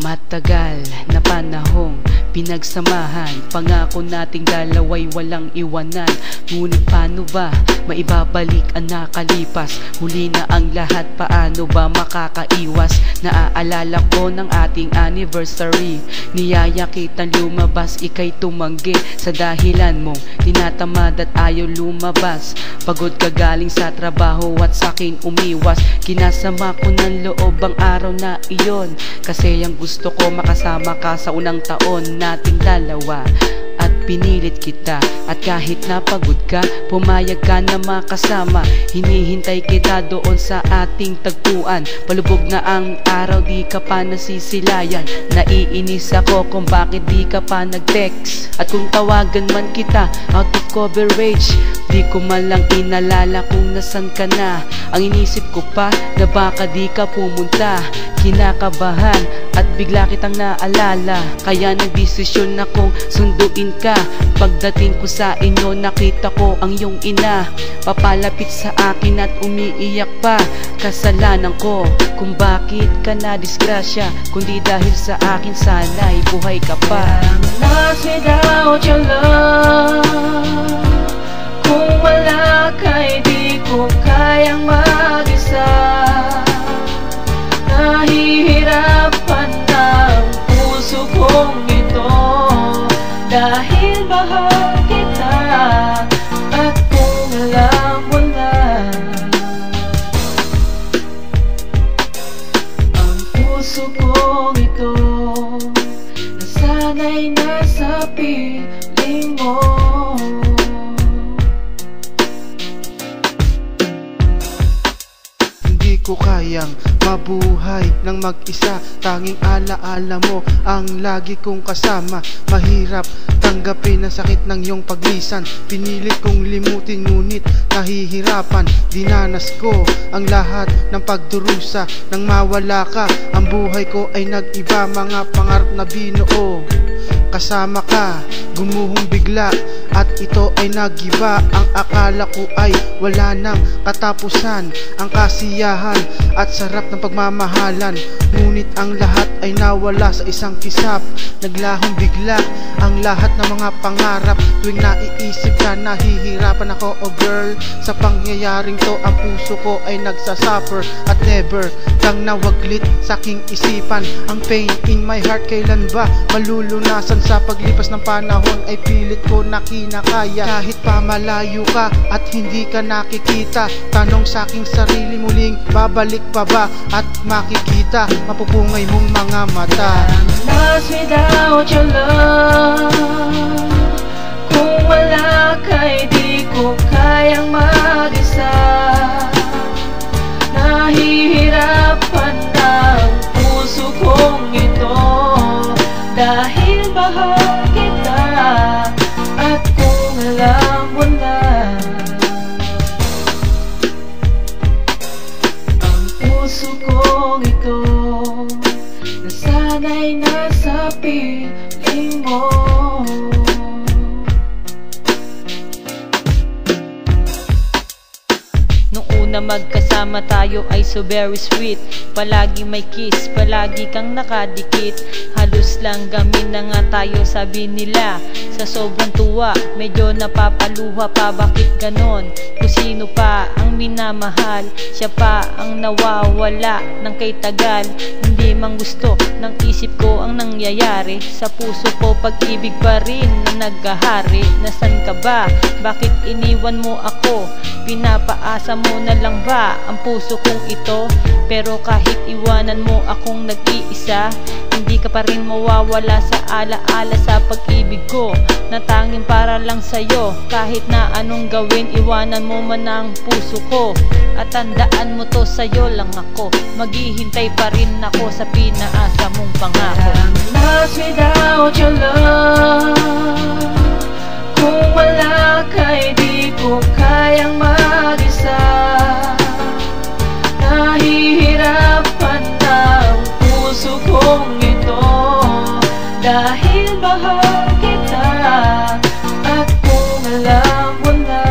Matagal na panahong pinagsamahan, pangako nating dalaway walang iwanan. Ngunit paano ba maibabalik ang nakalipas? Huli na ang lahat, paano ba makakaiwas? Naaalala ko ng ating anniversary, niyaya kitang lumabas, ika'y tumanggi sa dahilan mong tinatamad at ayaw lumabas. Pagod ka galing sa trabaho at sakin umiwas. Kinasama ko ng loob ang araw na iyon, kasi ang gusto ko makasama ka sa unang taon nating dalawa. At pinilit kita, at kahit napagod ka, pumayag ka na makasama. Hinihintay kita doon sa ating tagpuan. Palubog na ang araw, di ka pa nasisilayan. Naiinis ako kung bakit di ka pa nag-text. At kung tawagan man kita, out of coverage, di ko man lang inalala kung nasan ka na. Ang inisip ko pa na baka di ka pumunta. Kinakabahan at bigla kitang naalala, kaya nagdesisyon akong sunduin ka. Pagdating ko sa inyo, nakita ko ang iyong ina, papalapit sa akin at umiiyak pa. Kasalanan ko kung bakit ka na disgrasya, kundi dahil sa akin sana'y buhay ka pa. Lost without your love, kung wala ka'y di ko kayang mag-isa. Nahihirapan ang puso kong ito, dahil mahal kita. At kung alam mo na, ang puso kong ito nasanay na sa piling mo. Hindi ko kayang mabuhay ng mag-isa, tanging alaala mo ang lagi kong kasama. Mahirap tanggapin ang sakit ng iyong paglisan, pinilit kong limutin ngunit nahihirapan. Dinanas ko ang lahat ng pagdurusa, nang mawala ka ang buhay ko ay nag-iba. Mga pangarap na binuo kasama ka, gumuhong bigla at ito ay nagiba. Ang akala ko ay wala nang katapusan, ang kasiyahan at sarap ng pagmamahalan. Ngunit ang lahat ay nawala sa isang kisap. Naglahong bigla ang lahat ng mga pangarap. Tuwing naiisip ka, nahihirapan ako, oh girl. Sa pangyayaring to, ang puso ko ay nagsasuffer. At never kang nawaglit sa aking isipan. Ang pain in my heart, kailan ba malulunasan? Sa paglipas ng panahon ay pilit ko na kinakaya. Kahit pa malayo ka at hindi ka nakikita, tanong sa aking sarili, muling babalik pa ba at makikita mapupungay mong mga mata? I'm lost without your love, kung wala ka'y di ko kayang mag-isa. Nahihirapan ang puso kong ito, dahil mahal kita. At kung alam mo na, ang puso kong ito nasanay na sa piling mo. Nung una magkasama tayo ay so very sweet. Palagi may kiss, palagi kang nakadikit. Halos lang gamin na nga tayo, sabi nila. Sa sobrang tuwa, medyo napapaluha pa, bakit ganon? Kung sino pa ang minamahal, siya pa ang nawawala ng kay tagal. Hindi mang gusto ng isip ko ang nangyayari. Sa puso ko pag-ibig pa rin na naghahari. Nasan ka ba? Bakit iniwan mo ako? Pinapaasa mo na lang ba ang puso kong ito? Pero kahit iwanan mo akong nag-iisa, hindi ka pa rin mawawala sa alaala sa pag-ibig ko, na tanging para lang sa'yo. Kahit na anong gawin, iwanan mo man ang puso ko. At tandaan mo to, sa'yo lang ako maghihintay pa rin ako sa pinaasa mong pangako. I'm lost without your love, kung wala ka'y di ko kayang mag-isa. Nahihirapan ang puso kong ito, dahil mahal kita. At kung alam mo na,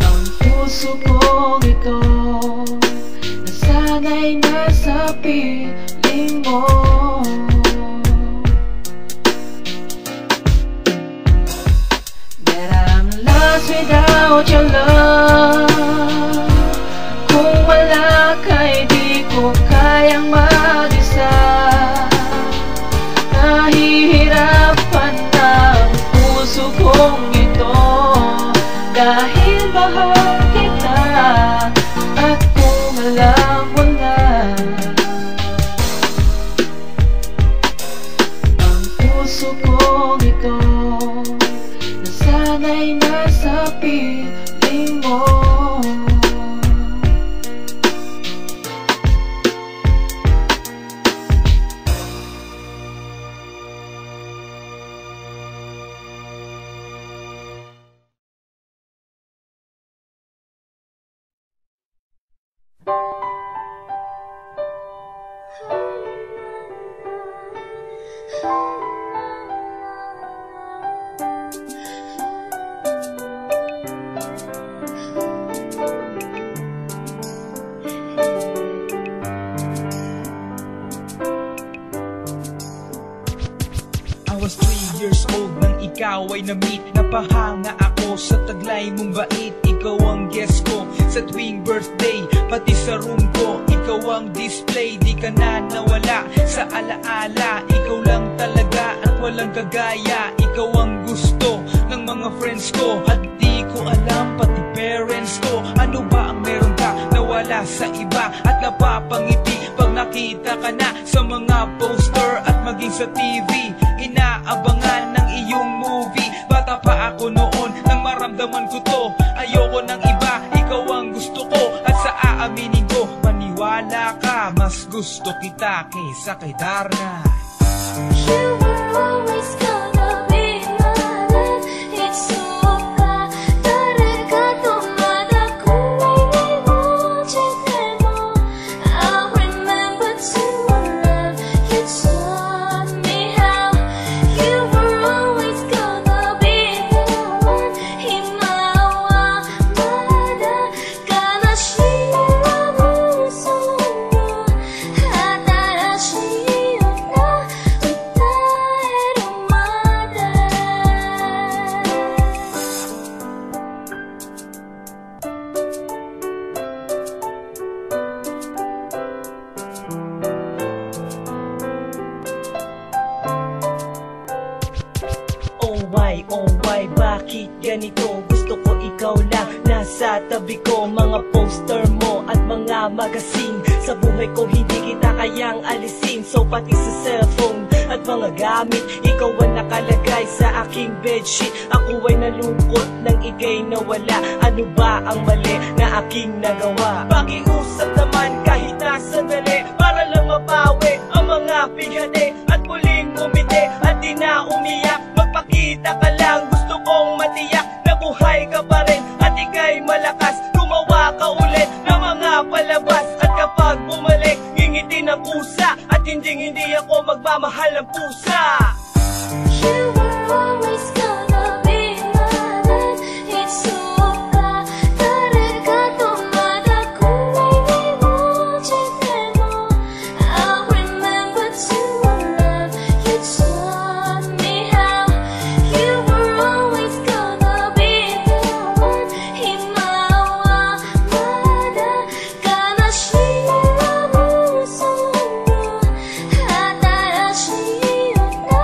ang puso kong ito nasanay Nasana'y nasa piling mo. That I'm lost without your love. Kung wala ka, di ko kayang mag-isa. Nahihirapan ang puso kong ito, dahil mahal kita. At kung alam mo na, ang puso kong ito nasana'y nasa piling mo. I was 3 years old nang ikaw ay na-meet. Napahanga ako sa taglay mong bait. Ikaw ang guest ko sa tuwing birthday, pati sa room ko. Ikaw ang display, di ka na nawala sa alaala. Ikaw lang talaga at walang kagaya. Ikaw ang gusto ng mga friends ko, at di ko alam pati parents ko. Ano ba ang meron ka nawala sa iba at napapangiti pag nakita ka na sa mga poster at maging sa TV? Inaabangan ng iyong movie. Bata pa ako noon nang maramdaman ko to. Ayoko ng iba, ikaw ang gusto ko. At sa aaminin ko, maniwala ka, mas gusto kita kaysa kay Darna. You were always gonna be my love. It's so bad. 다르가 또마다 꿈이 이루어질 때도 I remember to love. You taught me how. You were always gonna be the one. 희망마다 가나시라고 소원하다라시였나 Oh why, bakit ganito? Gusto ko ikaw lang nasa tabi ko. Mga poster mo at mga magazine, sa buhay ko hindi kita kayang alisin. So pati sa cellphone at mga gamit, ikaw ang nakalagay sa aking bedsheet. Ako ay nalungkot nang ika'y nawala. Ano ba ang mali na aking nagawa? Pakiusap naman kahit na sandali, para lang mapawi ang mga bighani at muling umiti at di na umiyak. Magpakita ka lang, gusto kong matiyak na buhay ka pa rin at ika'y malakas. Gumawa ka ulit ng mga palabas, at kapag bumalik, ngingiti ng pusa, at hindi ako magmamahal ng pusa. You were always gonna be my love. It's so bad. 다르가 또마다 꿈이 이루어질 때도 I remember to love. You taught me how. You were always gonna be the one. 희망마다 가나시라고 소원하다라시였나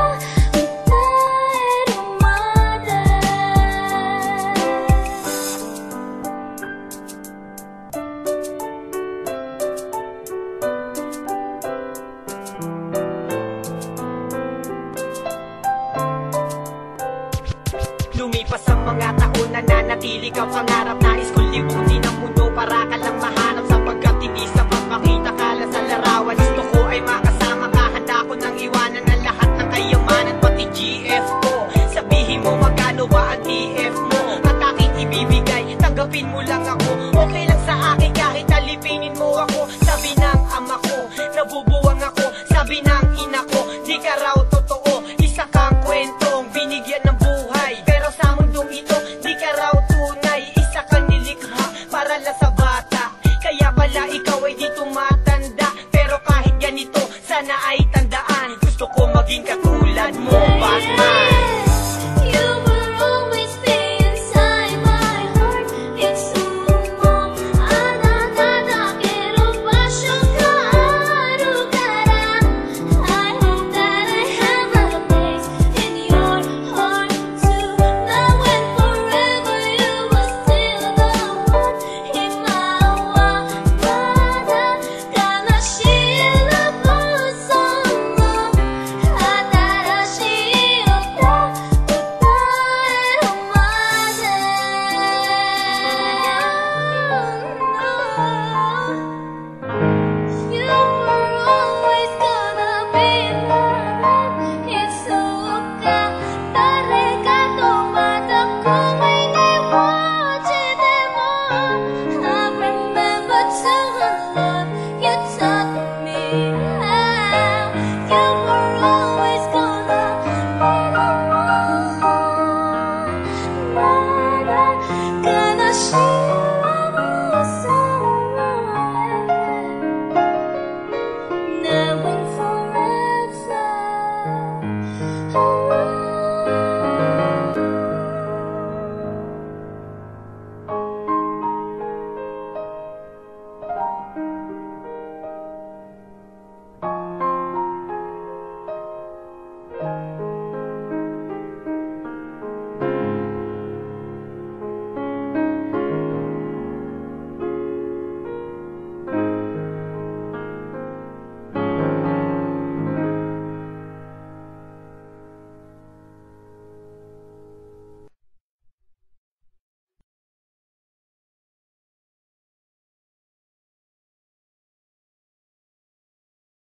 Lumipas ang mga taon, nananatili ka pangarap. Nais kong libutin ang mundo para ka lang mahanap, sapagkat hindi sapat makita ka lang sa larawan. Gusto ko ay makasama ka, handa ko nang iwanan ang lahat ng kayamanan, pati GF ko. Sabihin mo magkano ba ang TF mo, at aking ibibigay, tanggapin mo lang ako. Okay lang sa akin kahit alipinin mo ako. Sabi ng ama ko, nabubuwang ako. Sabi ng ina ko, di ka raw totoo. Isa kang kwentong binigyan ng buhay, pero sa mundong ito, di ka raw tunay. Isa kang nilikha para lang sa bata, kaya pala ikaw ay di tumata. maging katulad